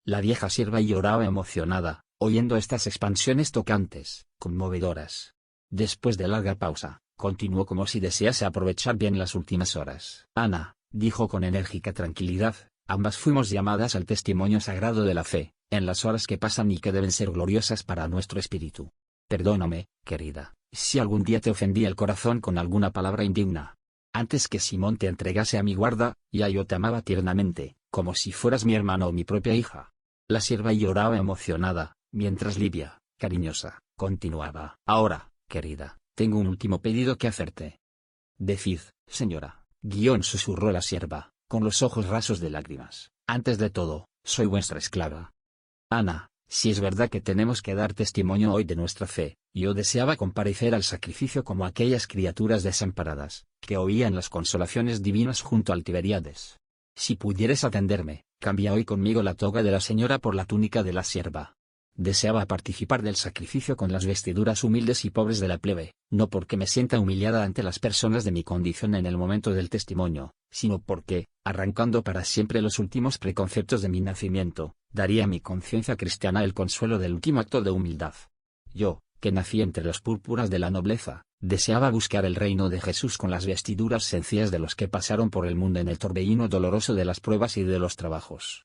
La vieja sierva lloraba emocionada, oyendo estas expansiones tocantes, conmovedoras. Después de larga pausa, continuó como si desease aprovechar bien las últimas horas. Ana, dijo con enérgica tranquilidad, ambas fuimos llamadas al testimonio sagrado de la fe, en las horas que pasan y que deben ser gloriosas para nuestro espíritu. Perdóname, querida, si algún día te ofendí el corazón con alguna palabra indigna. Antes que Simón te entregase a mi guarda, ya yo te amaba tiernamente, como si fueras mi hermano o mi propia hija. La sierva lloraba emocionada, mientras Livia, cariñosa, continuaba. Ahora, querida, tengo un último pedido que hacerte. Decid, señora, susurró la sierva, con los ojos rasos de lágrimas. Antes de todo, soy vuestra esclava. Ana, si es verdad que tenemos que dar testimonio hoy de nuestra fe, yo deseaba comparecer al sacrificio como aquellas criaturas desamparadas, que oían las consolaciones divinas junto al Tiberíades. Si pudieres atenderme, cambia hoy conmigo la toga de la señora por la túnica de la sierva. Deseaba participar del sacrificio con las vestiduras humildes y pobres de la plebe, no porque me sienta humillada ante las personas de mi condición en el momento del testimonio, sino porque, arrancando para siempre los últimos preconceptos de mi nacimiento, daría a mi conciencia cristiana el consuelo del último acto de humildad. Yo, que nací entre las púrpuras de la nobleza, deseaba buscar el reino de Jesús con las vestiduras sencillas de los que pasaron por el mundo en el torbellino doloroso de las pruebas y de los trabajos.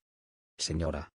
Señora.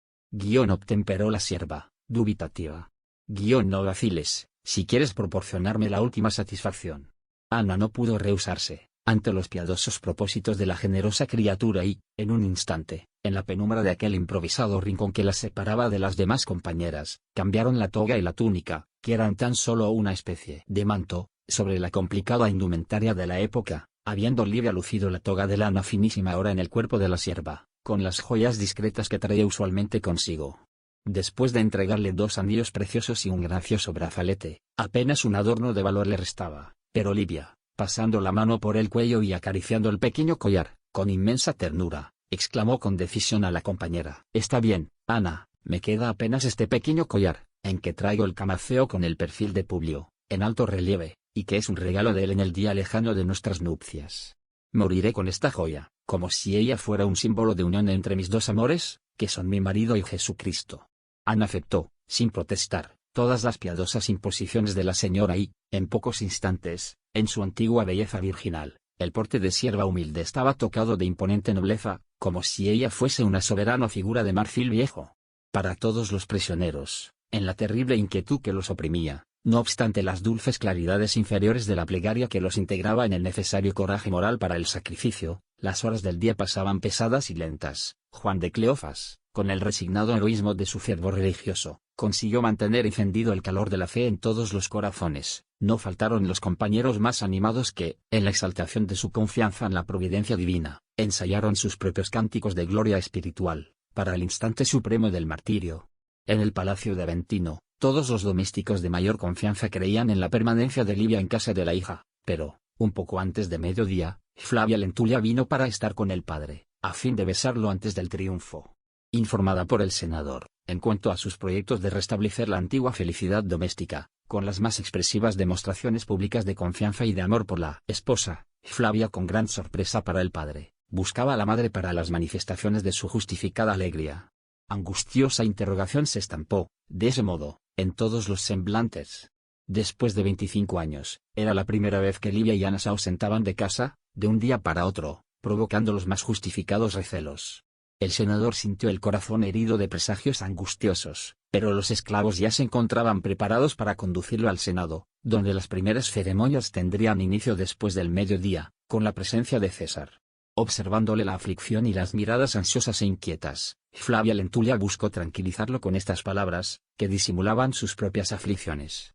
Obtemperó la sierva, dubitativa. No vaciles, si quieres proporcionarme la última satisfacción. Ana no pudo rehusarse, ante los piadosos propósitos de la generosa criatura y, en un instante, en la penumbra de aquel improvisado rincón que las separaba de las demás compañeras, cambiaron la toga y la túnica, que eran tan solo una especie de manto, sobre la complicada indumentaria de la época, habiendo Livia lucido la toga de lana finísima ahora en el cuerpo de la sierva, con las joyas discretas que traía usualmente consigo. Después de entregarle 2 anillos preciosos y un gracioso brazalete, apenas un adorno de valor le restaba, pero Livia, pasando la mano por el cuello y acariciando el pequeño collar, con inmensa ternura, exclamó con decisión a la compañera: «Está bien, Ana, me queda apenas este pequeño collar, en que traigo el camafeo con el perfil de Publio, en alto relieve, y que es un regalo de él en el día lejano de nuestras nupcias. Moriré con esta joya, como si ella fuera un símbolo de unión entre mis 2 amores, que son mi marido y Jesucristo». Ana aceptó, sin protestar, todas las piadosas imposiciones de la señora y, en pocos instantes, en su antigua belleza virginal, el porte de sierva humilde estaba tocado de imponente nobleza, como si ella fuese una soberana figura de marfil viejo. Para todos los prisioneros, en la terrible inquietud que los oprimía, no obstante las dulces claridades inferiores de la plegaria que los integraba en el necesario coraje moral para el sacrificio, las horas del día pasaban pesadas y lentas. Juan de Cleofas, con el resignado heroísmo de su fervor religioso, consiguió mantener encendido el calor de la fe en todos los corazones. No faltaron los compañeros más animados que, en la exaltación de su confianza en la providencia divina, ensayaron sus propios cánticos de gloria espiritual, para el instante supremo del martirio. En el palacio de Aventino, todos los domésticos de mayor confianza creían en la permanencia de Livia en casa de la hija, pero, un poco antes de mediodía, Flavia Lentulia vino para estar con el padre, a fin de besarlo antes del triunfo. Informada por el senador, en cuanto a sus proyectos de restablecer la antigua felicidad doméstica, con las más expresivas demostraciones públicas de confianza y de amor por la esposa, Flavia, con gran sorpresa para el padre, buscaba a la madre para las manifestaciones de su justificada alegría. Angustiosa interrogación se estampó, de ese modo, en todos los semblantes. Después de 25 años, era la primera vez que Livia y Ana se ausentaban de casa, de un día para otro, provocando los más justificados recelos. El senador sintió el corazón herido de presagios angustiosos, pero los esclavos ya se encontraban preparados para conducirlo al Senado, donde las primeras ceremonias tendrían inicio después del mediodía, con la presencia de César. Observándole la aflicción y las miradas ansiosas e inquietas, Flavia Lentulia buscó tranquilizarlo con estas palabras, que disimulaban sus propias aflicciones.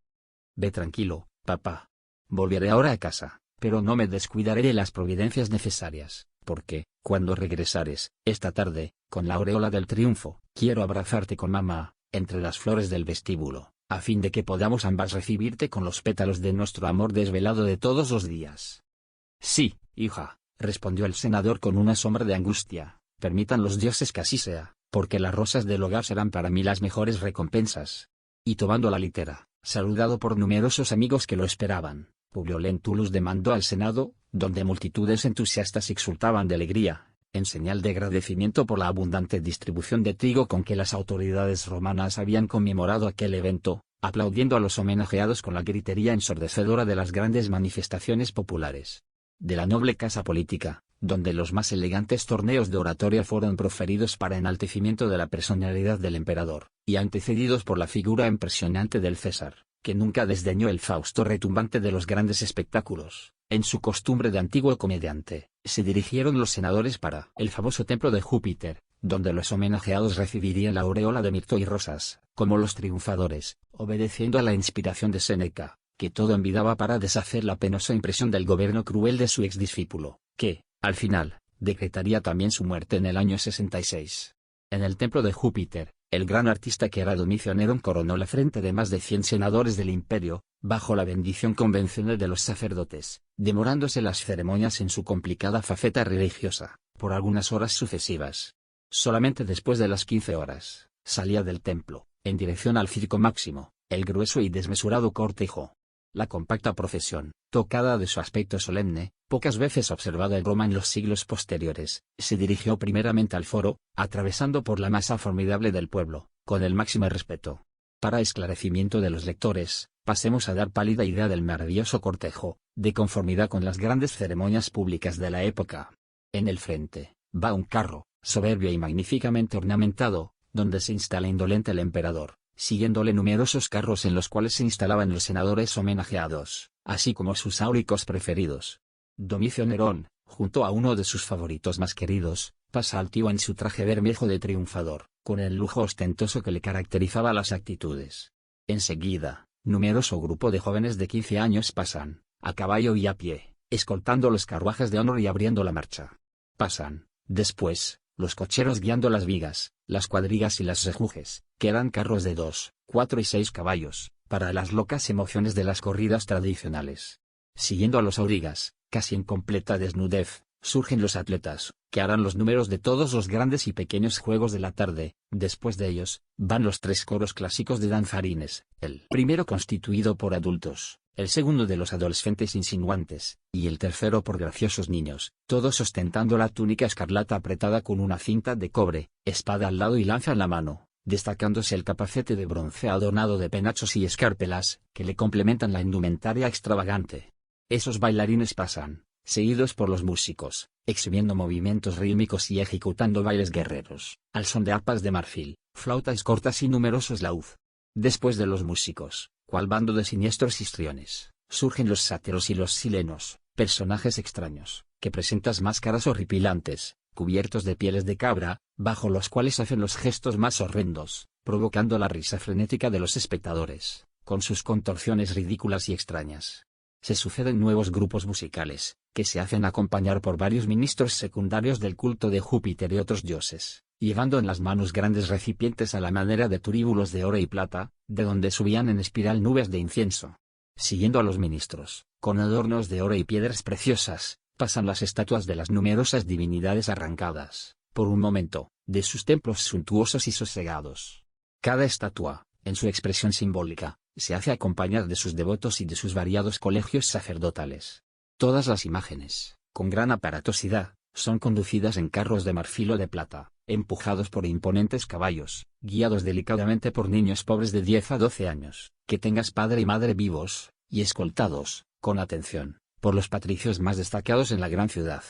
«Ve tranquilo, papá. Volveré ahora a casa, pero no me descuidaré de las providencias necesarias, porque, cuando regresares, esta tarde, con la aureola del triunfo, quiero abrazarte con mamá, entre las flores del vestíbulo, a fin de que podamos ambas recibirte con los pétalos de nuestro amor desvelado de todos los días». «Sí, hija», respondió el senador con una sombra de angustia, «permitan los dioses que así sea, porque las rosas del hogar serán para mí las mejores recompensas». Y tomando la litera, saludado por numerosos amigos que lo esperaban, Publio Lentulus demandó al Senado, donde multitudes entusiastas exultaban de alegría: En señal de agradecimiento por la abundante distribución de trigo con que las autoridades romanas habían conmemorado aquel evento, aplaudiendo a los homenajeados con la gritería ensordecedora de las grandes manifestaciones populares. De la noble casa política, donde los más elegantes torneos de oratoria fueron proferidos para enaltecimiento de la personalidad del emperador, y antecedidos por la figura impresionante del César, que nunca desdeñó el fausto retumbante de los grandes espectáculos. En su costumbre de antiguo comediante, se dirigieron los senadores para el famoso templo de Júpiter, donde los homenajeados recibirían la aureola de mirto y rosas, como los triunfadores, obedeciendo a la inspiración de Séneca, que todo envidaba para deshacer la penosa impresión del gobierno cruel de su exdiscípulo, que, al final, decretaría también su muerte en el año 66. En el templo de Júpiter, el gran artista que era Domicio Nerón coronó la frente de más de 100 senadores del imperio, bajo la bendición convencional de los sacerdotes, demorándose las ceremonias en su complicada faceta religiosa, por algunas horas sucesivas. Solamente después de las 15 horas, salía del templo, en dirección al Circo Máximo, el grueso y desmesurado cortejo. La compacta procesión, tocada de su aspecto solemne, pocas veces observada en Roma en los siglos posteriores, se dirigió primeramente al foro, atravesando por la masa formidable del pueblo, con el máximo respeto. Para esclarecimiento de los lectores, pasemos a dar pálida idea del maravilloso cortejo, de conformidad con las grandes ceremonias públicas de la época. En el frente, va un carro, soberbio y magníficamente ornamentado, donde se instala indolente el emperador, siguiéndole numerosos carros en los cuales se instalaban los senadores homenajeados, así como sus áuricos preferidos. Domicio Nerón, junto a uno de sus favoritos más queridos, pasa altivo en su traje bermejo de triunfador, con el lujo ostentoso que le caracterizaba las actitudes. Enseguida, numeroso grupo de jóvenes de 15 años pasan, a caballo y a pie, escoltando los carruajes de honor y abriendo la marcha. Pasan, después, los cocheros guiando las vigas, las cuadrigas y las rejujes, que eran carros de 2, 4 y 6 caballos, para las locas emociones de las corridas tradicionales. Siguiendo a los aurigas, casi en completa desnudez, surgen los atletas, que harán los números de todos los grandes y pequeños juegos de la tarde. Después de ellos, van los 3 coros clásicos de danzarines, el primero constituido por adultos, el segundo de los adolescentes insinuantes, y el tercero por graciosos niños, todos ostentando la túnica escarlata apretada con una cinta de cobre, espada al lado y lanza en la mano, destacándose el capacete de bronce adornado de penachos y escárpelas, que le complementan la indumentaria extravagante. Esos bailarines pasan, seguidos por los músicos, exhibiendo movimientos rítmicos y ejecutando bailes guerreros, al son de arpas de marfil, flautas cortas y numerosos laúd. Después de los músicos, cual bando de siniestros histriones, surgen los sátiros y los silenos, personajes extraños, que presentan máscaras horripilantes, cubiertos de pieles de cabra, bajo los cuales hacen los gestos más horrendos, provocando la risa frenética de los espectadores, con sus contorsiones ridículas y extrañas. Se suceden nuevos grupos musicales, que se hacen acompañar por varios ministros secundarios del culto de Júpiter y otros dioses, llevando en las manos grandes recipientes a la manera de turíbulos de oro y plata, de donde subían en espiral nubes de incienso. Siguiendo a los ministros, con adornos de oro y piedras preciosas, pasan las estatuas de las numerosas divinidades arrancadas, por un momento, de sus templos suntuosos y sosegados. Cada estatua, en su expresión simbólica, se hace acompañar de sus devotos y de sus variados colegios sacerdotales. Todas las imágenes, con gran aparatosidad, son conducidas en carros de marfil o de plata, empujados por imponentes caballos, guiados delicadamente por niños pobres de 10 a 12 años, que tengas padre y madre vivos, y escoltados, con atención, por los patricios más destacados en la gran ciudad.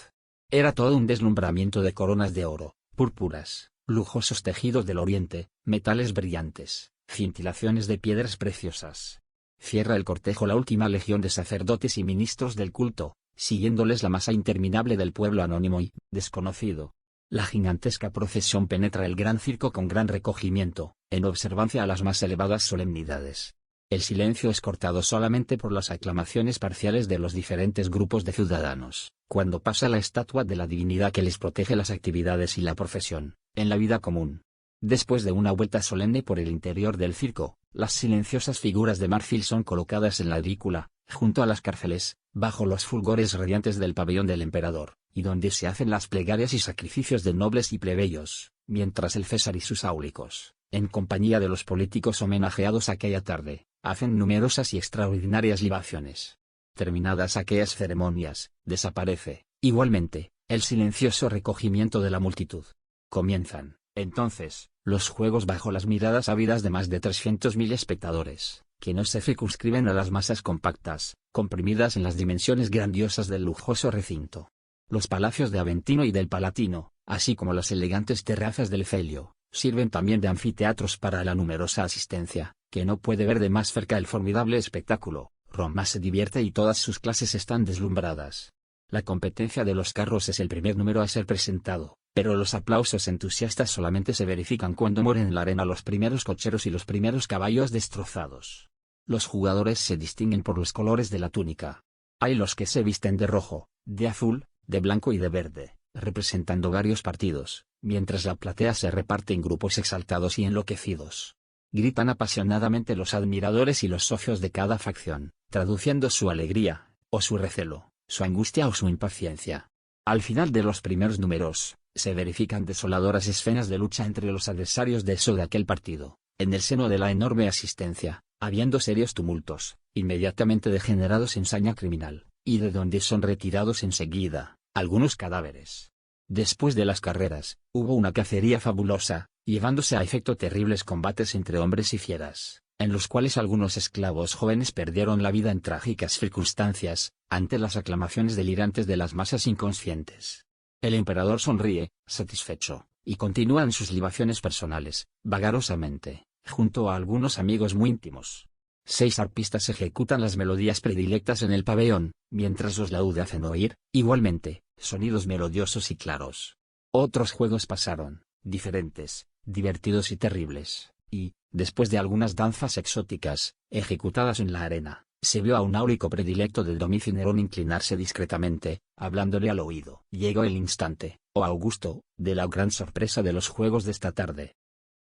Era todo un deslumbramiento de coronas de oro, púrpuras, lujosos tejidos del oriente, metales brillantes, cintilaciones de piedras preciosas. Cierra el cortejo la última legión de sacerdotes y ministros del culto, siguiéndoles la masa interminable del pueblo anónimo y desconocido. La gigantesca procesión penetra el gran circo con gran recogimiento, en observancia a las más elevadas solemnidades. El silencio es cortado solamente por las aclamaciones parciales de los diferentes grupos de ciudadanos, cuando pasa la estatua de la divinidad que les protege las actividades y la profesión, en la vida común. Después de una vuelta solemne por el interior del circo, las silenciosas figuras de marfil son colocadas en la edícula, junto a las cárceles, bajo los fulgores radiantes del pabellón del emperador, y donde se hacen las plegarias y sacrificios de nobles y plebeyos, mientras el César y sus áulicos, en compañía de los políticos homenajeados aquella tarde, hacen numerosas y extraordinarias libaciones. Terminadas aquellas ceremonias, desaparece, igualmente, el silencioso recogimiento de la multitud. Comienzan, entonces, los juegos bajo las miradas ávidas de más de 300.000 espectadores, que no se circunscriben a las masas compactas, comprimidas en las dimensiones grandiosas del lujoso recinto. Los palacios de Aventino y del Palatino, así como las elegantes terrazas del Celio, sirven también de anfiteatros para la numerosa asistencia, que no puede ver de más cerca el formidable espectáculo. Roma se divierte y todas sus clases están deslumbradas. La competencia de los carros es el primer número a ser presentado, pero los aplausos entusiastas solamente se verifican cuando mueren en la arena los primeros cocheros y los primeros caballos destrozados. Los jugadores se distinguen por los colores de la túnica. Hay los que se visten de rojo, de azul, de blanco y de verde, representando varios partidos, mientras la platea se reparte en grupos exaltados y enloquecidos. Gritan apasionadamente los admiradores y los socios de cada facción, traduciendo su alegría, o su recelo, su angustia o su impaciencia. Al final de los primeros números, se verifican desoladoras escenas de lucha entre los adversarios de aquel partido, en el seno de la enorme asistencia, habiendo serios tumultos, inmediatamente degenerados en saña criminal, y de donde son retirados enseguida algunos cadáveres. Después de las carreras, hubo una cacería fabulosa, llevándose a efecto terribles combates entre hombres y fieras, en los cuales algunos esclavos jóvenes perdieron la vida en trágicas circunstancias, ante las aclamaciones delirantes de las masas inconscientes. El emperador sonríe, satisfecho, y continúa en sus libaciones personales, vagarosamente, junto a algunos amigos muy íntimos. 6 arpistas ejecutan las melodías predilectas en el pabellón, mientras los laúde hacen oír, igualmente, sonidos melodiosos y claros. Otros juegos pasaron, diferentes, divertidos y terribles, y, después de algunas danzas exóticas, ejecutadas en la arena, se vio a un áurico predilecto del Domicio Nerón inclinarse discretamente, hablándole al oído. Llegó el instante, oh Augusto, de la gran sorpresa de los juegos de esta tarde.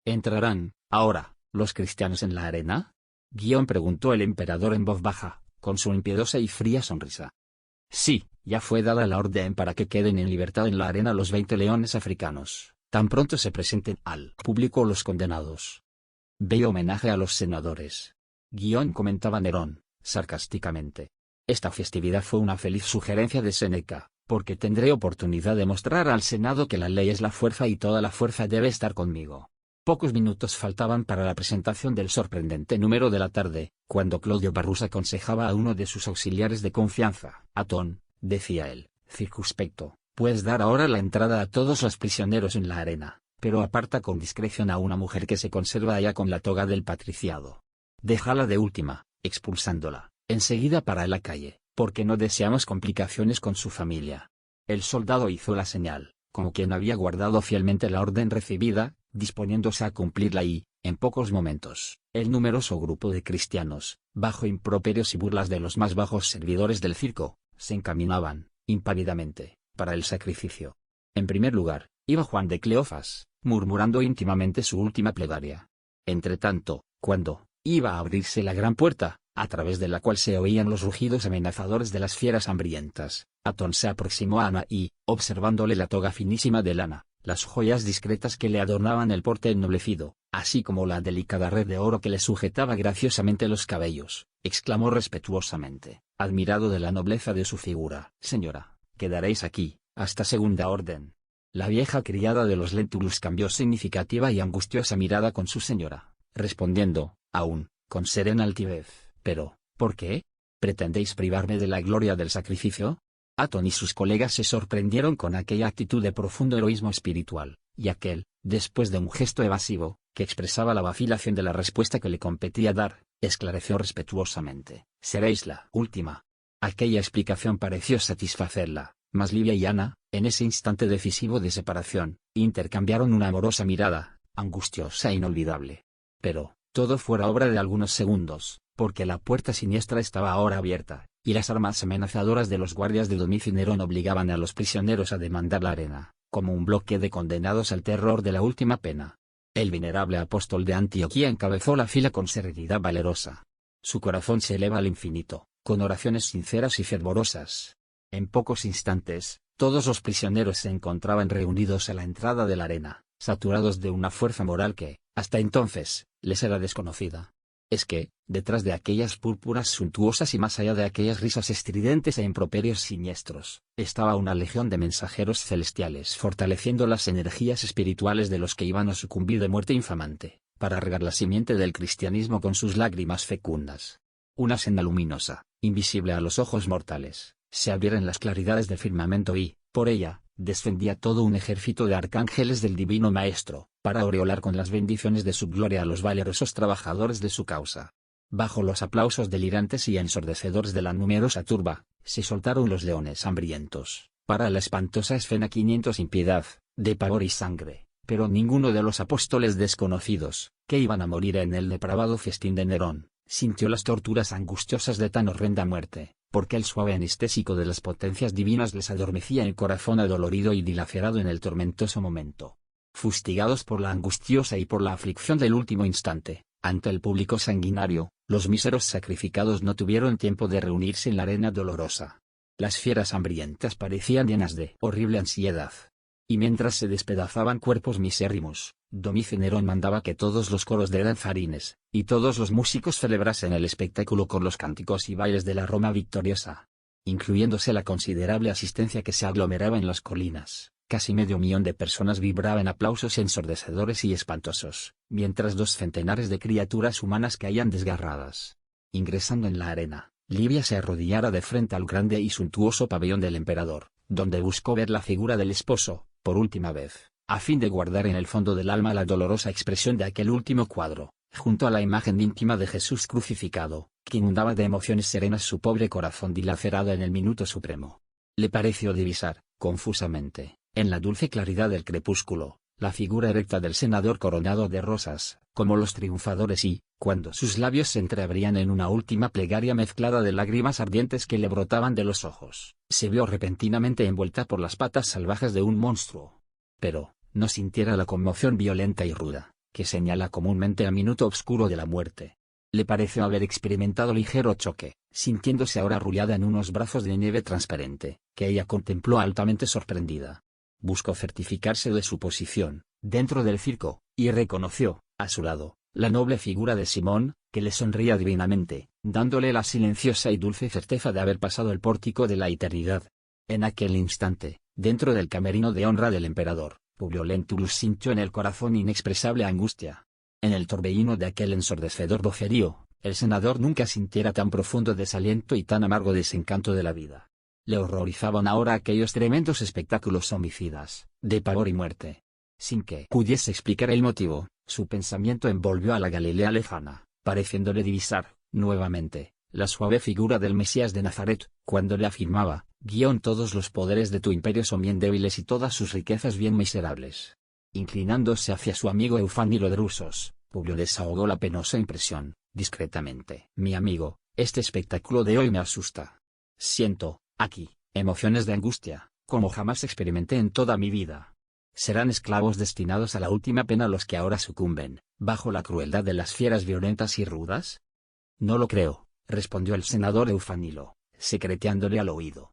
¿Entrarán, ahora, los cristianos en la arena? Preguntó el emperador en voz baja, con su impiedosa y fría sonrisa. Sí, ya fue dada la orden para que queden en libertad en la arena los 20 leones africanos, tan pronto se presenten al público los condenados. Bello homenaje a los senadores. Comentaba Nerón, sarcásticamente. Esta festividad fue una feliz sugerencia de Séneca, porque tendré oportunidad de mostrar al Senado que la ley es la fuerza y toda la fuerza debe estar conmigo. Pocos minutos faltaban para la presentación del sorprendente número de la tarde, cuando Claudio Barrus aconsejaba a uno de sus auxiliares de confianza. Atón, decía él, circunspecto, puedes dar ahora la entrada a todos los prisioneros en la arena, pero aparta con discreción a una mujer que se conserva allá con la toga del patriciado. Déjala de última, expulsándola, enseguida para la calle, porque no deseamos complicaciones con su familia. El soldado hizo la señal, como quien había guardado fielmente la orden recibida, disponiéndose a cumplirla y, en pocos momentos, el numeroso grupo de cristianos, bajo improperios y burlas de los más bajos servidores del circo, se encaminaban, impávidamente, para el sacrificio. En primer lugar, iba Juan de Cleofas, murmurando íntimamente su última plegaria. Entretanto, cuando iba a abrirse la gran puerta, a través de la cual se oían los rugidos amenazadores de las fieras hambrientas, Atón se aproximó a Ana y, observándole la toga finísima de lana, las joyas discretas que le adornaban el porte ennoblecido, así como la delicada red de oro que le sujetaba graciosamente los cabellos, exclamó respetuosamente, admirado de la nobleza de su figura: Señora, quedaréis aquí, hasta segunda orden. La vieja criada de los Lentulus cambió significativa y angustiosa mirada con su señora, respondiendo, aún, con serena altivez: pero, ¿por qué? ¿Pretendéis privarme de la gloria del sacrificio? Atón y sus colegas se sorprendieron con aquella actitud de profundo heroísmo espiritual, y aquel, después de un gesto evasivo, que expresaba la vacilación de la respuesta que le competía dar, esclareció respetuosamente: seréis la última. Aquella explicación pareció satisfacerla, mas Livia y Ana, en ese instante decisivo de separación, intercambiaron una amorosa mirada, angustiosa e inolvidable. Pero, todo fuera obra de algunos segundos, porque la puerta siniestra estaba ahora abierta, y las armas amenazadoras de los guardias de Domicio Nerón obligaban a los prisioneros a demandar la arena, como un bloque de condenados al terror de la última pena. El venerable apóstol de Antioquía encabezó la fila con serenidad valerosa. Su corazón se eleva al infinito, con oraciones sinceras y fervorosas. En pocos instantes, todos los prisioneros se encontraban reunidos a la entrada de la arena, saturados de una fuerza moral que, hasta entonces, les era desconocida. Es que, detrás de aquellas púrpuras suntuosas y más allá de aquellas risas estridentes e improperios siniestros, estaba una legión de mensajeros celestiales fortaleciendo las energías espirituales de los que iban a sucumbir de muerte infamante, para regar la simiente del cristianismo con sus lágrimas fecundas. Una senda luminosa, invisible a los ojos mortales, se abriera en las claridades del firmamento y, por ella, descendía todo un ejército de arcángeles del Divino Maestro, para aureolar con las bendiciones de su gloria a los valerosos trabajadores de su causa. Bajo los aplausos delirantes y ensordecedores de la numerosa turba, se soltaron los leones hambrientos, para la espantosa escena 500 sin piedad, de pavor y sangre, pero ninguno de los apóstoles desconocidos, que iban a morir en el depravado festín de Nerón, sintió las torturas angustiosas de tan horrenda muerte, porque el suave anestésico de las potencias divinas les adormecía el corazón adolorido y dilacerado en el tormentoso momento. Fustigados por la angustiosa y por la aflicción del último instante, ante el público sanguinario, los míseros sacrificados no tuvieron tiempo de reunirse en la arena dolorosa. Las fieras hambrientas parecían llenas de horrible ansiedad. Y mientras se despedazaban cuerpos misérrimos, Domicio Nerón mandaba que todos los coros de danzarines, y todos los músicos celebrasen el espectáculo con los cánticos y bailes de la Roma victoriosa. Incluyéndose la considerable asistencia que se aglomeraba en las colinas, casi 500.000 de personas vibraba en aplausos ensordecedores y espantosos, mientras 2 centenares de criaturas humanas caían desgarradas. Ingresando en la arena, Livia se arrodillara de frente al grande y suntuoso pabellón del emperador, donde buscó ver la figura del esposo, por última vez, a fin de guardar en el fondo del alma la dolorosa expresión de aquel último cuadro, junto a la imagen íntima de Jesús crucificado, que inundaba de emociones serenas su pobre corazón dilacerado en el minuto supremo. Le pareció divisar, confusamente, en la dulce claridad del crepúsculo, la figura erecta del senador coronado de rosas, como los triunfadores y, cuando sus labios se entreabrían en una última plegaria mezclada de lágrimas ardientes que le brotaban de los ojos, se vio repentinamente envuelta por las patas salvajes de un monstruo. Pero, no sintiera la conmoción violenta y ruda, que señala comúnmente al minuto oscuro de la muerte. Le pareció haber experimentado ligero choque, sintiéndose ahora arrullada en unos brazos de nieve transparente, que ella contempló altamente sorprendida. Buscó certificarse de su posición, dentro del circo, y reconoció, a su lado, la noble figura de Simón, que le sonría divinamente, dándole la silenciosa y dulce certeza de haber pasado el pórtico de la eternidad. En aquel instante, dentro del camerino de honra del emperador, Publio Lentulus sintió en el corazón inexpresable angustia. En el torbellino de aquel ensordecedor vocerío, el senador nunca sintiera tan profundo desaliento y tan amargo desencanto de la vida. Le horrorizaban ahora aquellos tremendos espectáculos homicidas, de pavor y muerte. Sin que pudiese explicar el motivo, su pensamiento envolvió a la Galilea lejana, pareciéndole divisar, nuevamente, la suave figura del Mesías de Nazaret, cuando le afirmaba, todos los poderes de tu imperio son bien débiles y todas sus riquezas bien miserables. Inclinándose hacia su amigo Eufánilo Drusos, Publio desahogó la penosa impresión, discretamente. Mi amigo, este espectáculo de hoy me asusta. Siento, aquí, emociones de angustia, como jamás experimenté en toda mi vida. ¿Serán esclavos destinados a la última pena los que ahora sucumben, bajo la crueldad de las fieras violentas y rudas? No lo creo, respondió el senador Eufánilo, secreteándole al oído.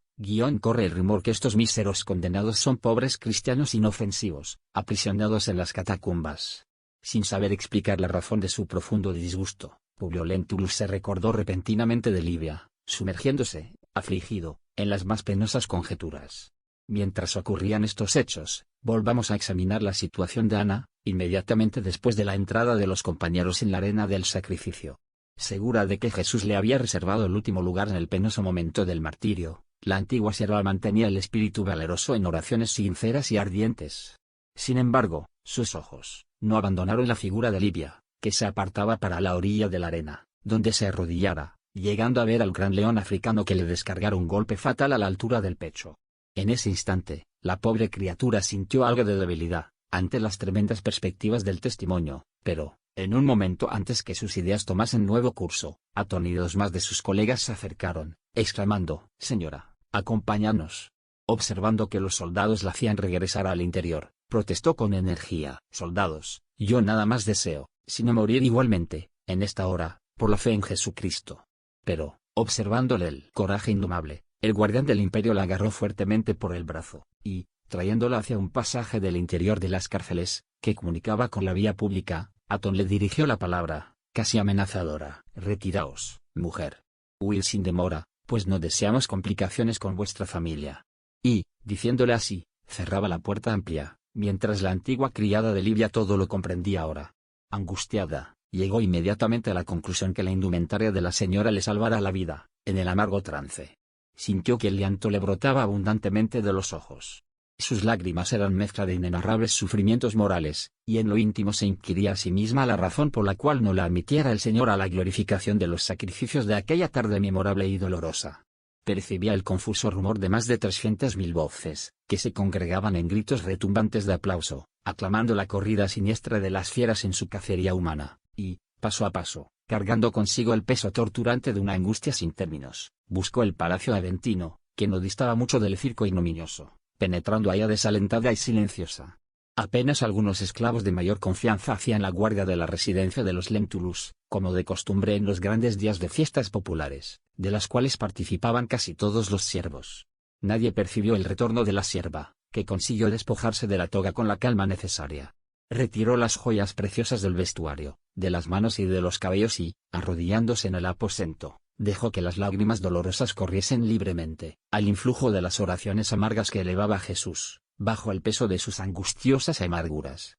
Corre el rumor que estos míseros condenados son pobres cristianos inofensivos, aprisionados en las catacumbas. Sin saber explicar la razón de su profundo disgusto, Publio Lentulus se recordó repentinamente de Livia, sumergiéndose, afligido, en las más penosas conjeturas. Mientras ocurrían estos hechos, volvamos a examinar la situación de Ana, inmediatamente después de la entrada de los compañeros en la arena del sacrificio. Segura de que Jesús le había reservado el último lugar en el penoso momento del martirio, la antigua sierva mantenía el espíritu valeroso en oraciones sinceras y ardientes. Sin embargo, sus ojos no abandonaron la figura de Livia, que se apartaba para la orilla de la arena, donde se arrodillara, llegando a ver al gran león africano que le descargara un golpe fatal a la altura del pecho. En ese instante, la pobre criatura sintió algo de debilidad, ante las tremendas perspectivas del testimonio, pero, en un momento antes que sus ideas tomasen nuevo curso, atónitos más de sus colegas se acercaron, exclamando, «Señora, acompáñanos». Observando que los soldados la hacían regresar al interior, protestó con energía, «Soldados, yo nada más deseo, sino morir igualmente, en esta hora, por la fe en Jesucristo». Pero, observándole el coraje indomable, el guardián del imperio la agarró fuertemente por el brazo, y, trayéndola hacia un pasaje del interior de las cárceles, que comunicaba con la vía pública, Atón le dirigió la palabra, casi amenazadora. Retiraos, mujer. Huid sin demora, pues no deseamos complicaciones con vuestra familia. Y, diciéndole así, cerraba la puerta amplia, mientras la antigua criada de Livia todo lo comprendía ahora. Angustiada, llegó inmediatamente a la conclusión que la indumentaria de la señora le salvara la vida, en el amargo trance. Sintió que el llanto le brotaba abundantemente de los ojos. Sus lágrimas eran mezcla de inenarrables sufrimientos morales, y en lo íntimo se inquiría a sí misma la razón por la cual no la admitiera el Señor a la glorificación de los sacrificios de aquella tarde memorable y dolorosa. Percibía el confuso rumor de más de 300.000 voces, que se congregaban en gritos retumbantes de aplauso, aclamando la corrida siniestra de las fieras en su cacería humana, y, paso a paso, cargando consigo el peso torturante de una angustia sin términos, buscó el Palacio Aventino, que no distaba mucho del circo ignominioso, penetrando allá desalentada y silenciosa. Apenas algunos esclavos de mayor confianza hacían la guardia de la residencia de los Lentulus, como de costumbre en los grandes días de fiestas populares, de las cuales participaban casi todos los siervos. Nadie percibió el retorno de la sierva, que consiguió despojarse de la toga con la calma necesaria. Retiró las joyas preciosas del vestuario, de las manos y de los cabellos y, arrodillándose en el aposento, dejó que las lágrimas dolorosas corriesen libremente, al influjo de las oraciones amargas que elevaba a Jesús, bajo el peso de sus angustiosas amarguras.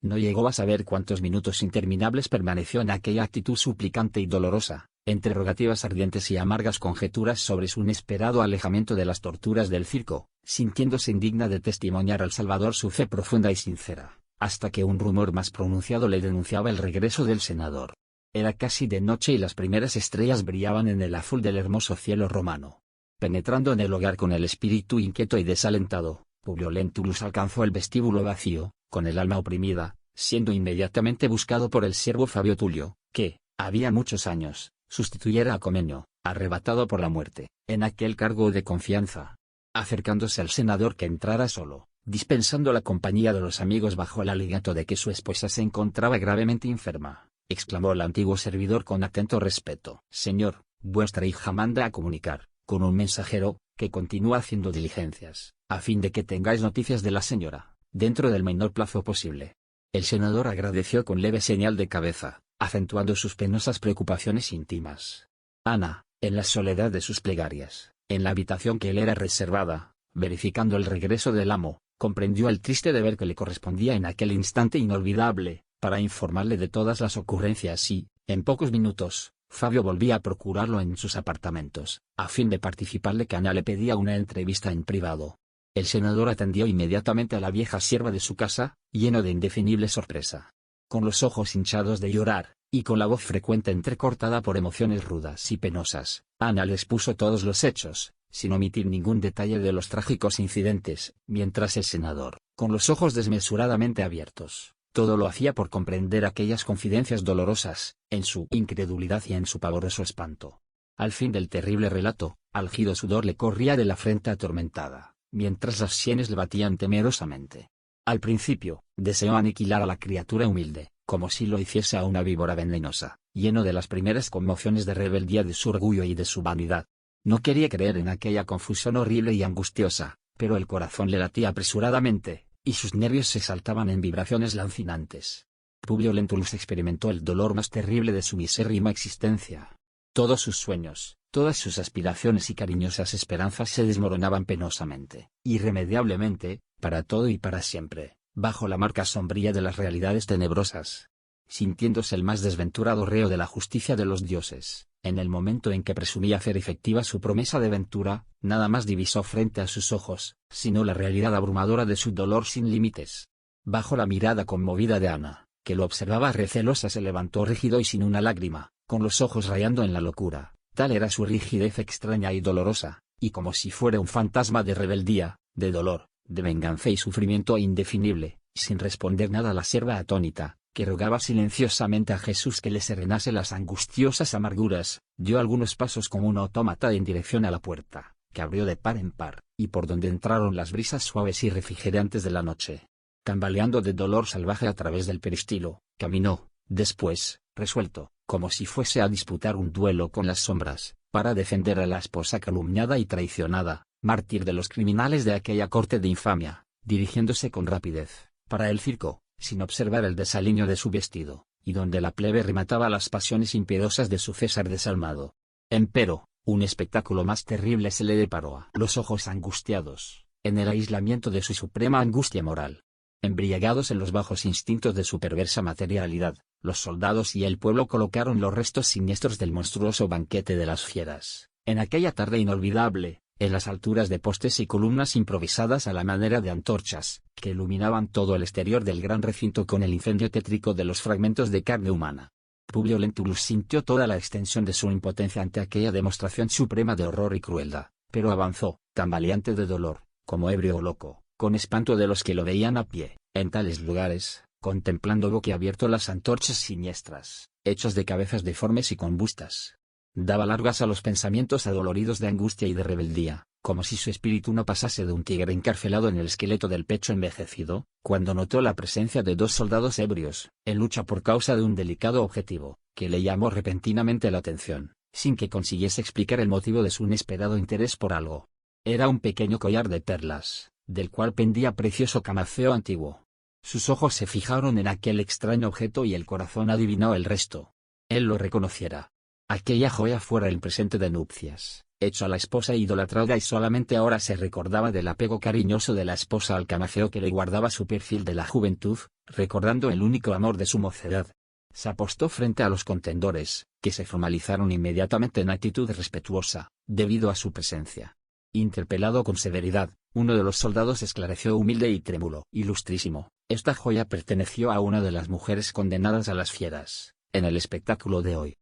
No llegó a saber cuántos minutos interminables permaneció en aquella actitud suplicante y dolorosa, entre rogativas ardientes y amargas conjeturas sobre su inesperado alejamiento de las torturas del circo, sintiéndose indigna de testimoniar al Salvador su fe profunda y sincera, hasta que un rumor más pronunciado le denunciaba el regreso del senador. Era casi de noche y las primeras estrellas brillaban en el azul del hermoso cielo romano. Penetrando en el hogar con el espíritu inquieto y desalentado, Publio Lentulus alcanzó el vestíbulo vacío, con el alma oprimida, siendo inmediatamente buscado por el siervo Fabio Tulio, que, había muchos años, sustituyera a Comenio, arrebatado por la muerte, en aquel cargo de confianza. Acercándose al senador que entrara solo, dispensando la compañía de los amigos bajo el alegato de que su esposa se encontraba gravemente enferma, exclamó el antiguo servidor con atento respeto: «Señor, vuestra hija manda a comunicar, con un mensajero, que continúa haciendo diligencias, a fin de que tengáis noticias de la señora, dentro del menor plazo posible». El senador agradeció con leve señal de cabeza, acentuando sus penosas preocupaciones íntimas. Ana, en la soledad de sus plegarias, en la habitación que le era reservada, verificando el regreso del amo, comprendió el triste deber que le correspondía en aquel instante inolvidable, para informarle de todas las ocurrencias y, en pocos minutos, Fabio volvía a procurarlo en sus apartamentos, a fin de participarle que Ana le pedía una entrevista en privado. El senador atendió inmediatamente a la vieja sierva de su casa, lleno de indefinible sorpresa. Con los ojos hinchados de llorar, y con la voz frecuente entrecortada por emociones rudas y penosas, Ana le expuso todos los hechos, sin omitir ningún detalle de los trágicos incidentes, mientras el senador, con los ojos desmesuradamente abiertos, todo lo hacía por comprender aquellas confidencias dolorosas, en su incredulidad y en su pavoroso espanto. Al fin del terrible relato, algido sudor le corría de la frente atormentada, mientras las sienes le batían temerosamente. Al principio, deseó aniquilar a la criatura humilde, como si lo hiciese a una víbora venenosa, lleno de las primeras conmociones de rebeldía de su orgullo y de su vanidad. No quería creer en aquella confusión horrible y angustiosa, pero el corazón le latía apresuradamente, y sus nervios se saltaban en vibraciones lancinantes. Publio Lentulus experimentó el dolor más terrible de su misérrima existencia. Todos sus sueños, todas sus aspiraciones y cariñosas esperanzas se desmoronaban penosamente, irremediablemente, para todo y para siempre, bajo la marca sombría de las realidades tenebrosas. Sintiéndose el más desventurado reo de la justicia de los dioses, en el momento en que presumía hacer efectiva su promesa de ventura, nada más divisó frente a sus ojos, sino la realidad abrumadora de su dolor sin límites. Bajo la mirada conmovida de Ana, que lo observaba recelosa, se levantó rígido y sin una lágrima, con los ojos rayando en la locura. Tal era su rigidez extraña y dolorosa, y como si fuera un fantasma de rebeldía, de dolor, de venganza y sufrimiento indefinible, sin responder nada la sierva atónita, que rogaba silenciosamente a Jesús que le serenase las angustiosas amarguras, dio algunos pasos como un autómata en dirección a la puerta, que abrió de par en par, y por donde entraron las brisas suaves y refrigerantes de la noche. Tambaleando de dolor salvaje a través del peristilo, caminó, después, resuelto, como si fuese a disputar un duelo con las sombras, para defender a la esposa calumniada y traicionada, mártir de los criminales de aquella corte de infamia, dirigiéndose con rapidez, para el circo, sin observar el desaliño de su vestido, y donde la plebe remataba las pasiones impiedosas de su César desalmado. Empero, un espectáculo más terrible se le deparó a los ojos angustiados, en el aislamiento de su suprema angustia moral. Embriagados en los bajos instintos de su perversa materialidad, los soldados y el pueblo colocaron los restos siniestros del monstruoso banquete de las fieras, en aquella tarde inolvidable, en las alturas de postes y columnas improvisadas a la manera de antorchas, que iluminaban todo el exterior del gran recinto con el incendio tétrico de los fragmentos de carne humana. Publio Lentulus sintió toda la extensión de su impotencia ante aquella demostración suprema de horror y crueldad, pero avanzó, tambaleante de dolor, como ebrio o loco, con espanto de los que lo veían a pie, en tales lugares, contemplando boquiabierto las antorchas siniestras, hechos de cabezas deformes y combustas. Daba largas a los pensamientos adoloridos de angustia y de rebeldía, como si su espíritu no pasase de un tigre encarcelado en el esqueleto del pecho envejecido, cuando notó la presencia de dos soldados ebrios, en lucha por causa de un delicado objetivo, que le llamó repentinamente la atención, sin que consiguiese explicar el motivo de su inesperado interés por algo. Era un pequeño collar de perlas, del cual pendía precioso camafeo antiguo. Sus ojos se fijaron en aquel extraño objeto y el corazón adivinó el resto. Él lo reconociera. Aquella joya fuera el presente de nupcias, hecho a la esposa idolatrada, y solamente ahora se recordaba del apego cariñoso de la esposa al camafeo que le guardaba su perfil de la juventud, recordando el único amor de su mocedad. Se apostó frente a los contendores, que se formalizaron inmediatamente en actitud respetuosa, debido a su presencia. Interpelado con severidad, uno de los soldados esclareció humilde y trémulo: Ilustrísimo, esta joya perteneció a una de las mujeres condenadas a las fieras, en el espectáculo de hoy.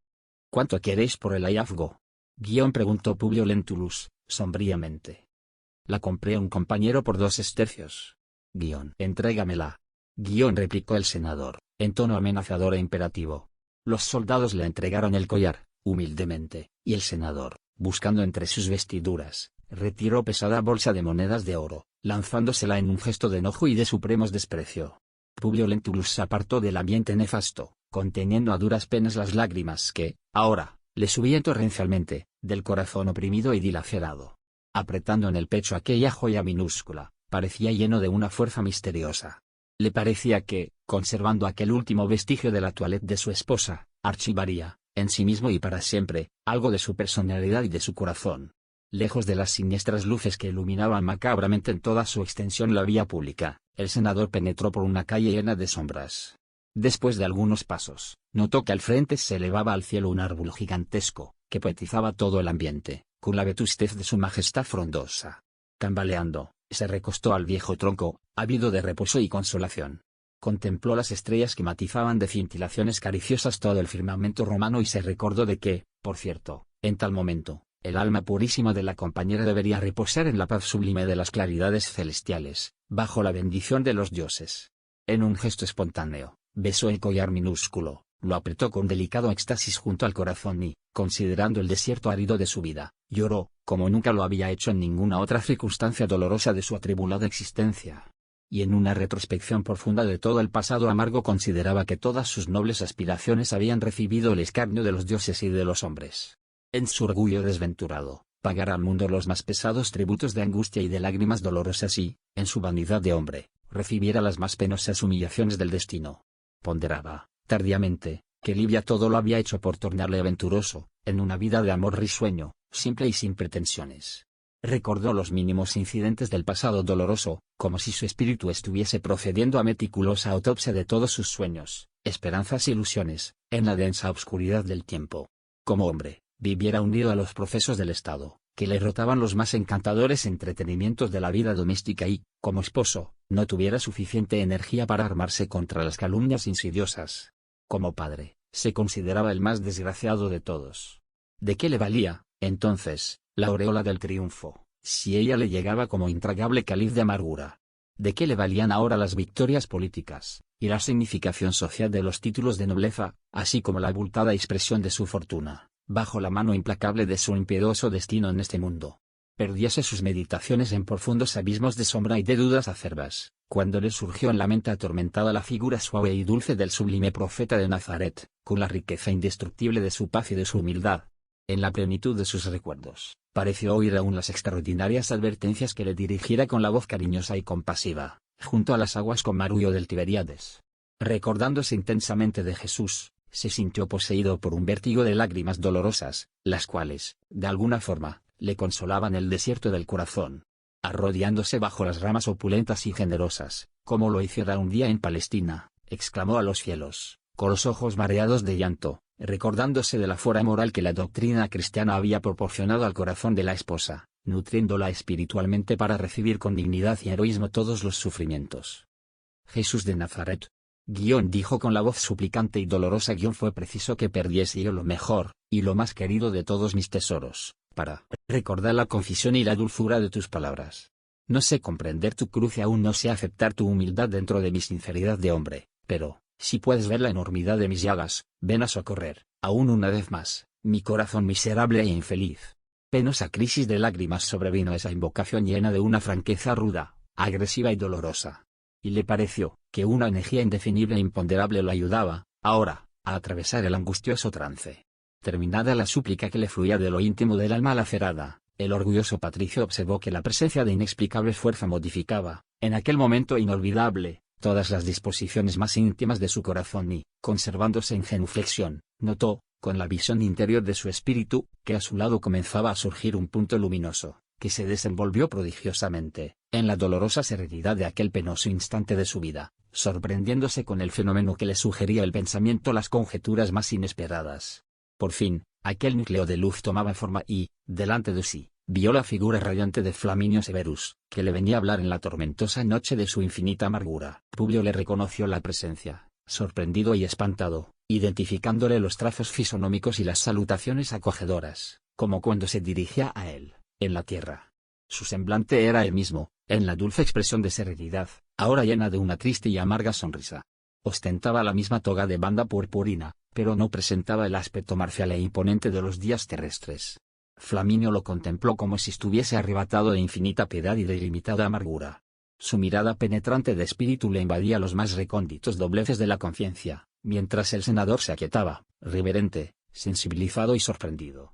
¿Cuánto queréis por el hallazgo? Preguntó Publio Lentulus, sombríamente. La compré a un compañero por 2 estercios. Entrégamela. Replicó el senador, en tono amenazador e imperativo. Los soldados le entregaron el collar, humildemente, y el senador, buscando entre sus vestiduras, retiró pesada bolsa de monedas de oro, lanzándosela en un gesto de enojo y de supremos desprecio. Publio Lentulus se apartó del ambiente nefasto, conteniendo a duras penas las lágrimas que, ahora, le subían torrencialmente, del corazón oprimido y dilacerado. Apretando en el pecho aquella joya minúscula, parecía lleno de una fuerza misteriosa. Le parecía que, conservando aquel último vestigio de la toilette de su esposa, archivaría, en sí mismo y para siempre, algo de su personalidad y de su corazón. Lejos de las siniestras luces que iluminaban macabramente en toda su extensión la vía pública, el senador penetró por una calle llena de sombras. Después de algunos pasos, notó que al frente se elevaba al cielo un árbol gigantesco, que poetizaba todo el ambiente, con la vetustez de su majestad frondosa. Tambaleando, se recostó al viejo tronco, ávido de reposo y consolación. Contempló las estrellas que matizaban de cintilaciones cariciosas todo el firmamento romano y se recordó de que, por cierto, en tal momento, el alma purísima de la compañera debería reposar en la paz sublime de las claridades celestiales, bajo la bendición de los dioses. En un gesto espontáneo, besó el collar minúsculo, lo apretó con delicado éxtasis junto al corazón y, considerando el desierto árido de su vida, lloró, como nunca lo había hecho en ninguna otra circunstancia dolorosa de su atribulada existencia. Y en una retrospección profunda de todo el pasado amargo consideraba que todas sus nobles aspiraciones habían recibido el escarnio de los dioses y de los hombres. En su orgullo desventurado, pagara al mundo los más pesados tributos de angustia y de lágrimas dolorosas y, en su vanidad de hombre, recibiera las más penosas humillaciones del destino. Ponderaba, tardíamente, que Livia todo lo había hecho por tornarle aventuroso, en una vida de amor risueño, simple y sin pretensiones. Recordó los mínimos incidentes del pasado doloroso, como si su espíritu estuviese procediendo a meticulosa autopsia de todos sus sueños, esperanzas e ilusiones, en la densa obscuridad del tiempo. Como hombre, viviera unido a los procesos del Estado, que le rotaban los más encantadores entretenimientos de la vida doméstica y, como esposo, no tuviera suficiente energía para armarse contra las calumnias insidiosas. Como padre, se consideraba el más desgraciado de todos. ¿De qué le valía, entonces, la aureola del triunfo, si ella le llegaba como intragable cáliz de amargura? ¿De qué le valían ahora las victorias políticas, y la significación social de los títulos de nobleza, así como la abultada expresión de su fortuna, bajo la mano implacable de su impiedoso destino en este mundo? Perdiese sus meditaciones en profundos abismos de sombra y de dudas acerbas, cuando le surgió en la mente atormentada la figura suave y dulce del sublime profeta de Nazaret, con la riqueza indestructible de su paz y de su humildad. En la plenitud de sus recuerdos, pareció oír aún las extraordinarias advertencias que le dirigiera con la voz cariñosa y compasiva, junto a las aguas con marullo del Tiberíades. Recordándose intensamente de Jesús, se sintió poseído por un vértigo de lágrimas dolorosas, las cuales, de alguna forma, le consolaban el desierto del corazón. Arrodillándose bajo las ramas opulentas y generosas, como lo hiciera un día en Palestina, exclamó a los cielos, con los ojos mareados de llanto, recordándose de la fuerza moral que la doctrina cristiana había proporcionado al corazón de la esposa, nutriéndola espiritualmente para recibir con dignidad y heroísmo todos los sufrimientos. Jesús de Nazaret, dijo con la voz suplicante y dolorosa, fue preciso que perdiese yo lo mejor, y lo más querido de todos mis tesoros, para recordar la confesión y la dulzura de tus palabras. No sé comprender tu cruz y aún no sé aceptar tu humildad dentro de mi sinceridad de hombre, pero, si puedes ver la enormidad de mis llagas, ven a socorrer, aún una vez más, mi corazón miserable e infeliz. Penosa crisis de lágrimas sobrevino esa invocación llena de una franqueza ruda, agresiva y dolorosa. Y le pareció que una energía indefinible e imponderable lo ayudaba, ahora, a atravesar el angustioso trance. Terminada la súplica que le fluía de lo íntimo del alma lacerada, el orgulloso patricio observó que la presencia de inexplicable fuerza modificaba, en aquel momento inolvidable, todas las disposiciones más íntimas de su corazón y, conservándose en genuflexión, notó, con la visión interior de su espíritu, que a su lado comenzaba a surgir un punto luminoso, que se desenvolvió prodigiosamente, en la dolorosa serenidad de aquel penoso instante de su vida, sorprendiéndose con el fenómeno que le sugería el pensamiento las conjeturas más inesperadas. Por fin, aquel núcleo de luz tomaba forma y, delante de sí, vio la figura radiante de Flaminio Severus, que le venía a hablar en la tormentosa noche de su infinita amargura. Publio le reconoció la presencia, sorprendido y espantado, identificándole los trazos fisonómicos y las salutaciones acogedoras, como cuando se dirigía a él, en la tierra. Su semblante era el mismo, en la dulce expresión de serenidad, ahora llena de una triste y amarga sonrisa. Ostentaba la misma toga de banda purpurina, pero no presentaba el aspecto marcial e imponente de los días terrestres. Flaminio lo contempló como si estuviese arrebatado de infinita piedad y de ilimitada amargura. Su mirada penetrante de espíritu le invadía los más recónditos dobleces de la conciencia, mientras el senador se aquietaba, reverente, sensibilizado y sorprendido.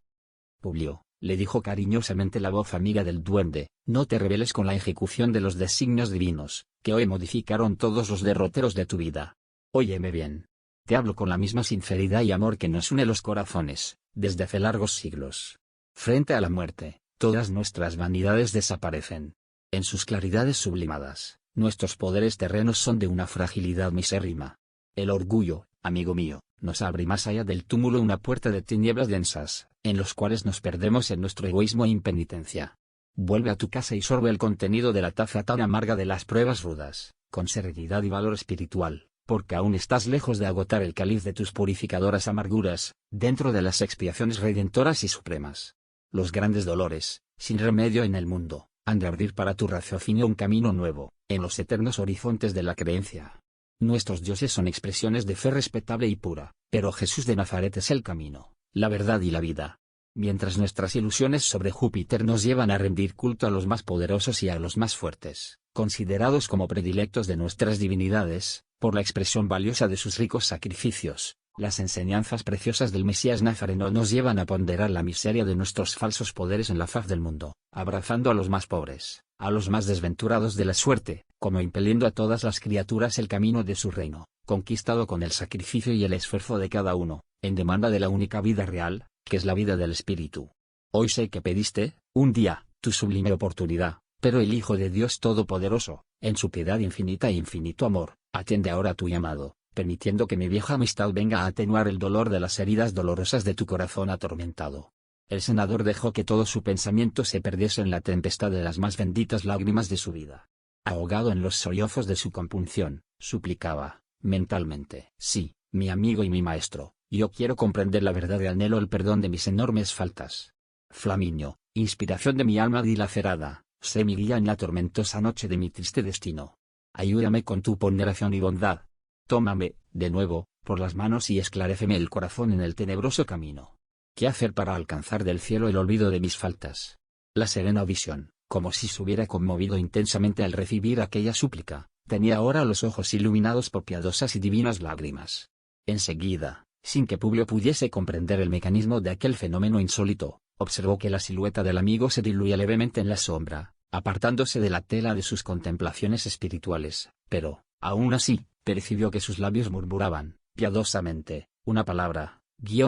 Publio, le dijo cariñosamente la voz amiga del duende, no te rebeles con la ejecución de los designios divinos, que hoy modificaron todos los derroteros de tu vida. Óyeme bien. Te hablo con la misma sinceridad y amor que nos une los corazones, desde hace largos siglos. Frente a la muerte, todas nuestras vanidades desaparecen. En sus claridades sublimadas, nuestros poderes terrenos son de una fragilidad misérrima. El orgullo, amigo mío, nos abre más allá del túmulo una puerta de tinieblas densas, en los cuales nos perdemos en nuestro egoísmo e impenitencia. Vuelve a tu casa y sorbe el contenido de la taza tan amarga de las pruebas rudas, con serenidad y valor espiritual, porque aún estás lejos de agotar el cáliz de tus purificadoras amarguras, dentro de las expiaciones redentoras y supremas. Los grandes dolores, sin remedio en el mundo, han de abrir para tu raciocinio un camino nuevo, en los eternos horizontes de la creencia. Nuestros dioses son expresiones de fe respetable y pura, pero Jesús de Nazaret es el camino, la verdad y la vida. Mientras nuestras ilusiones sobre Júpiter nos llevan a rendir culto a los más poderosos y a los más fuertes, considerados como predilectos de nuestras divinidades, por la expresión valiosa de sus ricos sacrificios, las enseñanzas preciosas del Mesías Nazareno nos llevan a ponderar la miseria de nuestros falsos poderes en la faz del mundo, abrazando a los más pobres, a los más desventurados de la suerte, como impeliendo a todas las criaturas el camino de su reino, conquistado con el sacrificio y el esfuerzo de cada uno, en demanda de la única vida real, que es la vida del Espíritu. Hoy sé que pediste, un día, tu sublime oportunidad, pero el Hijo de Dios Todopoderoso, en su piedad infinita e infinito amor, atiende ahora tu llamado, permitiendo que mi vieja amistad venga a atenuar el dolor de las heridas dolorosas de tu corazón atormentado. El senador dejó que todo su pensamiento se perdiese en la tempestad de las más benditas lágrimas de su vida. Ahogado en los sollozos de su compunción, suplicaba, mentalmente: sí, mi amigo y mi maestro, yo quiero comprender la verdad y anhelo el perdón de mis enormes faltas. Flaminio, inspiración de mi alma dilacerada, sé mi guía en la tormentosa noche de mi triste destino. Ayúdame con tu ponderación y bondad. Tómame, de nuevo, por las manos y esclaréceme el corazón en el tenebroso camino. ¿Qué hacer para alcanzar del cielo el olvido de mis faltas? La serena visión, como si se hubiera conmovido intensamente al recibir aquella súplica, tenía ahora los ojos iluminados por piadosas y divinas lágrimas. Enseguida, sin que Publio pudiese comprender el mecanismo de aquel fenómeno insólito, observó que la silueta del amigo se diluía levemente en la sombra, apartándose de la tela de sus contemplaciones espirituales, pero, aún así, percibió que sus labios murmuraban, piadosamente, una palabra,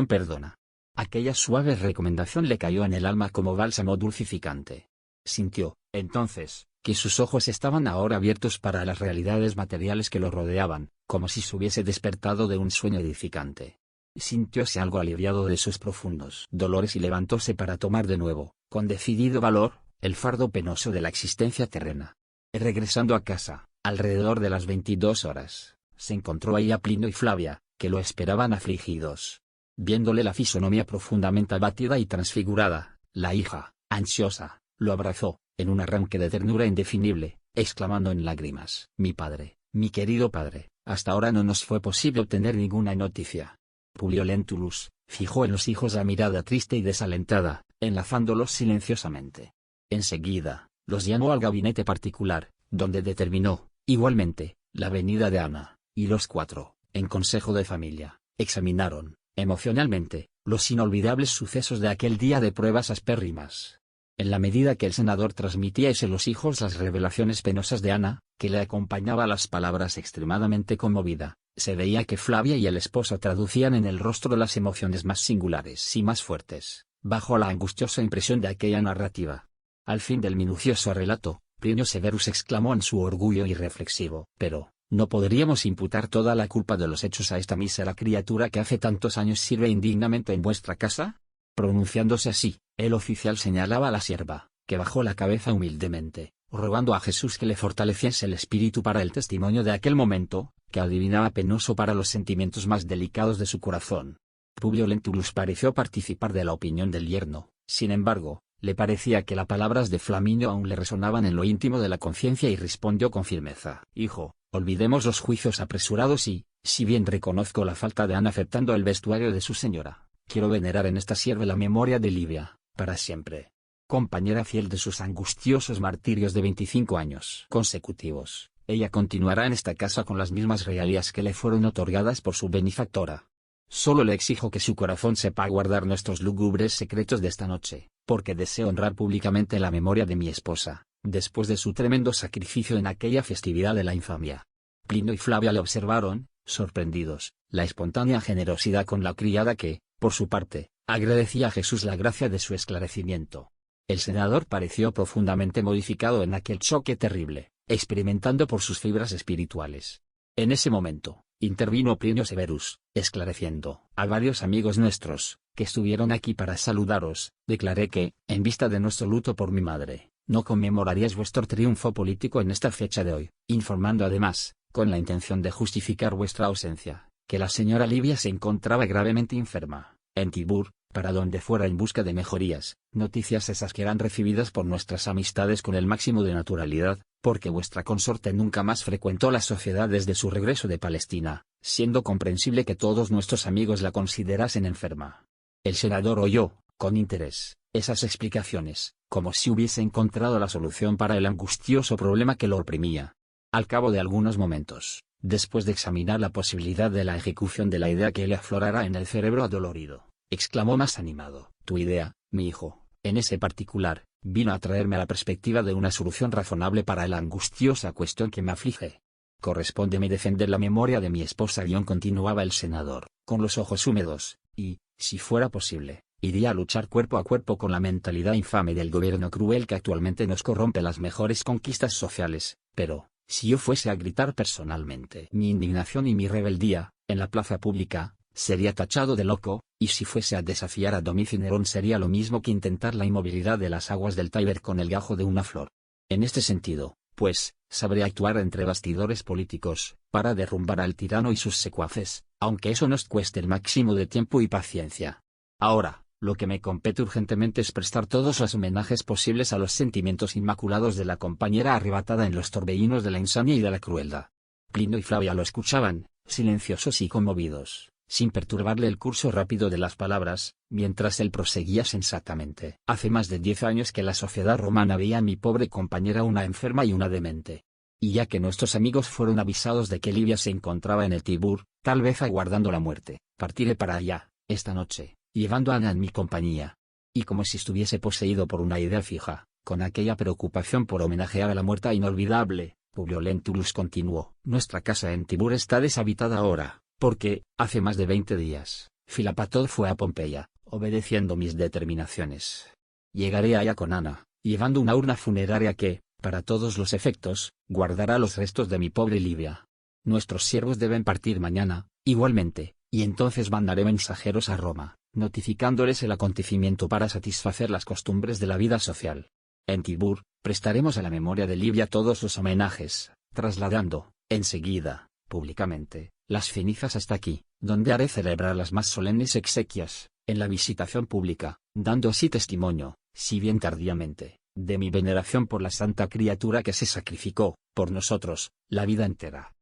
perdona. Aquella suave recomendación le cayó en el alma como bálsamo dulcificante. Sintió, entonces, que sus ojos estaban ahora abiertos para las realidades materiales que lo rodeaban, como si se hubiese despertado de un sueño edificante. Sintióse algo aliviado de sus profundos dolores y levantóse para tomar de nuevo, con decidido valor, el fardo penoso de la existencia terrena. Regresando a casa, alrededor de las 22 horas, se encontró ahí a Plinio y Flavia, que lo esperaban afligidos. Viéndole la fisonomía profundamente abatida y transfigurada, la hija, ansiosa, lo abrazó, en un arranque de ternura indefinible, exclamando en lágrimas: mi padre, mi querido padre, hasta ahora no nos fue posible obtener ninguna noticia. Publio Lentulus fijó en los hijos la mirada triste y desalentada, enlazándolos silenciosamente. Enseguida, los llamó al gabinete particular, donde determinó, igualmente, la venida de Ana, y los cuatro, en consejo de familia, examinaron, emocionalmente, los inolvidables sucesos de aquel día de pruebas aspérrimas. En la medida que el senador transmitía a los hijos las revelaciones penosas de Ana, que le acompañaba las palabras extremadamente conmovida, se veía que Flavia y el esposo traducían en el rostro las emociones más singulares y más fuertes, bajo la angustiosa impresión de aquella narrativa. Al fin del minucioso relato, Plinio Severus exclamó en su orgullo irreflexivo: pero, ¿no podríamos imputar toda la culpa de los hechos a esta mísera criatura que hace tantos años sirve indignamente en vuestra casa? Pronunciándose así, el oficial señalaba a la sierva, que bajó la cabeza humildemente, rogando a Jesús que le fortaleciese el espíritu para el testimonio de aquel momento, que adivinaba penoso para los sentimientos más delicados de su corazón. Publio Lentulus pareció participar de la opinión del yerno, sin embargo, le parecía que las palabras de Flaminio aún le resonaban en lo íntimo de la conciencia y respondió con firmeza: hijo, olvidemos los juicios apresurados y, si bien reconozco la falta de Ana aceptando el vestuario de su señora, quiero venerar en esta sierva la memoria de Livia, para siempre. Compañera fiel de sus angustiosos martirios de 25 años consecutivos, ella continuará en esta casa con las mismas regalías que le fueron otorgadas por su benefactora. Solo le exijo que su corazón sepa guardar nuestros lúgubres secretos de esta noche, porque deseo honrar públicamente la memoria de mi esposa, después de su tremendo sacrificio en aquella festividad de la infamia. Plinio y Flavia le observaron, sorprendidos, la espontánea generosidad con la criada que, por su parte, agradecía a Jesús la gracia de su esclarecimiento. El senador pareció profundamente modificado en aquel choque terrible, experimentando por sus fibras espirituales. En ese momento, intervino Plinio Severus, esclareciendo: a varios amigos nuestros, que estuvieron aquí para saludaros, declaré que, en vista de nuestro luto por mi madre, no conmemoraríais vuestro triunfo político en esta fecha de hoy, informando además, con la intención de justificar vuestra ausencia, que la señora Livia se encontraba gravemente enferma, en Tibur, para donde fuera en busca de mejorías, noticias esas que eran recibidas por nuestras amistades con el máximo de naturalidad, porque vuestra consorte nunca más frecuentó la sociedad desde su regreso de Palestina, siendo comprensible que todos nuestros amigos la considerasen enferma. El senador oyó, con interés, esas explicaciones, como si hubiese encontrado la solución para el angustioso problema que lo oprimía. Al cabo de algunos momentos, después de examinar la posibilidad de la ejecución de la idea que le aflorara en el cerebro adolorido, exclamó más animado: tu idea, mi hijo, en ese particular, vino a traerme a la perspectiva de una solución razonable para la angustiosa cuestión que me aflige. Correspóndeme defender la memoria de mi esposa continuaba el senador, con los ojos húmedos, y, si fuera posible, iría a luchar cuerpo a cuerpo con la mentalidad infame del gobierno cruel que actualmente nos corrompe las mejores conquistas sociales, pero, si yo fuese a gritar personalmente mi indignación y mi rebeldía, en la plaza pública, sería tachado de loco, y si fuese a desafiar a Domicio Nerón sería lo mismo que intentar la inmovilidad de las aguas del Tíber con el gajo de una flor. En este sentido, pues, sabré actuar entre bastidores políticos, para derrumbar al tirano y sus secuaces, aunque eso nos cueste el máximo de tiempo y paciencia. Ahora, lo que me compete urgentemente es prestar todos los homenajes posibles a los sentimientos inmaculados de la compañera arrebatada en los torbellinos de la insania y de la crueldad. Plinio y Flavia lo escuchaban, silenciosos y conmovidos, sin perturbarle el curso rápido de las palabras, mientras él proseguía sensatamente: hace más de 10 años que la sociedad romana veía a mi pobre compañera una enferma y una demente. Y ya que nuestros amigos fueron avisados de que Livia se encontraba en el Tibur, tal vez aguardando la muerte, partiré para allá, esta noche, llevando a Ana en mi compañía. Y como si estuviese poseído por una idea fija, con aquella preocupación por homenajear a la muerta inolvidable, Publio Lentulus continuó. Nuestra casa en Tibur está deshabitada ahora, porque, hace más de 20 días, Filapatod fue a Pompeya, obedeciendo mis determinaciones. Llegaré allá con Ana, llevando una urna funeraria que, para todos los efectos, guardará los restos de mi pobre Livia. Nuestros siervos deben partir mañana, igualmente, y entonces mandaré mensajeros a Roma, notificándoles el acontecimiento para satisfacer las costumbres de la vida social. En Tibur, prestaremos a la memoria de Livia todos los homenajes, trasladando, enseguida, públicamente, las cenizas hasta aquí, donde haré celebrar las más solemnes exequias, en la visitación pública, dando así testimonio, si bien tardíamente, de mi veneración por la santa criatura que se sacrificó, por nosotros, la vida entera.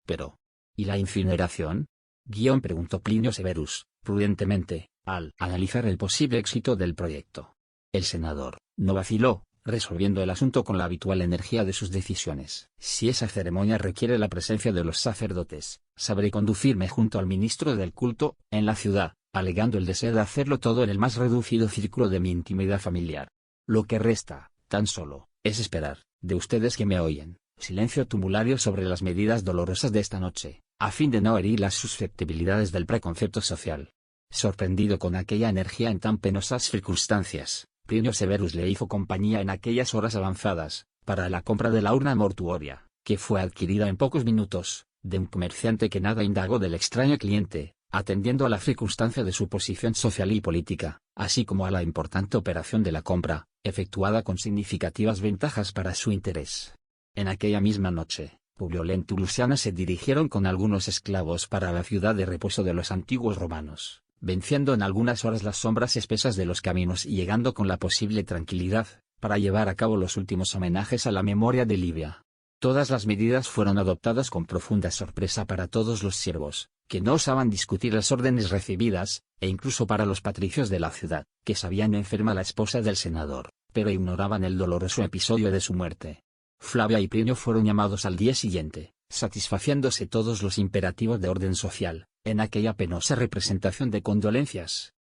Pero, ¿y la incineración? Preguntó Plinio Severus, prudentemente, al analizar el posible éxito del proyecto. El senador no vaciló, resolviendo el asunto con la habitual energía de sus decisiones. Si esa ceremonia requiere la presencia de los sacerdotes, sabré conducirme junto al ministro del culto, en la ciudad, alegando el deseo de hacerlo todo en el más reducido círculo de mi intimidad familiar. Lo que resta, tan solo, es esperar, de ustedes que me oyen, silencio tumulario sobre las medidas dolorosas de esta noche, a fin de no herir las susceptibilidades del preconcepto social. Sorprendido con aquella energía en tan penosas circunstancias, Plinio Severus le hizo compañía en aquellas horas avanzadas, para la compra de la urna mortuoria, que fue adquirida en pocos minutos, de un comerciante que nada indagó del extraño cliente, atendiendo a la circunstancia de su posición social y política, así como a la importante operación de la compra, efectuada con significativas ventajas para su interés. En aquella misma noche, Publio Lentulus y Ana se dirigieron con algunos esclavos para la ciudad de reposo de los antiguos romanos, venciendo en algunas horas las sombras espesas de los caminos y llegando con la posible tranquilidad, para llevar a cabo los últimos homenajes a la memoria de Livia. Todas las medidas fueron adoptadas con profunda sorpresa para todos los siervos, que no osaban discutir las órdenes recibidas, e incluso para los patricios de la ciudad, que sabían enferma la esposa del senador, pero ignoraban el doloroso episodio de su muerte. Flavia y Plinio fueron llamados al día siguiente, satisfaciéndose todos los imperativos de orden social, en aquella penosa representación de condolencias,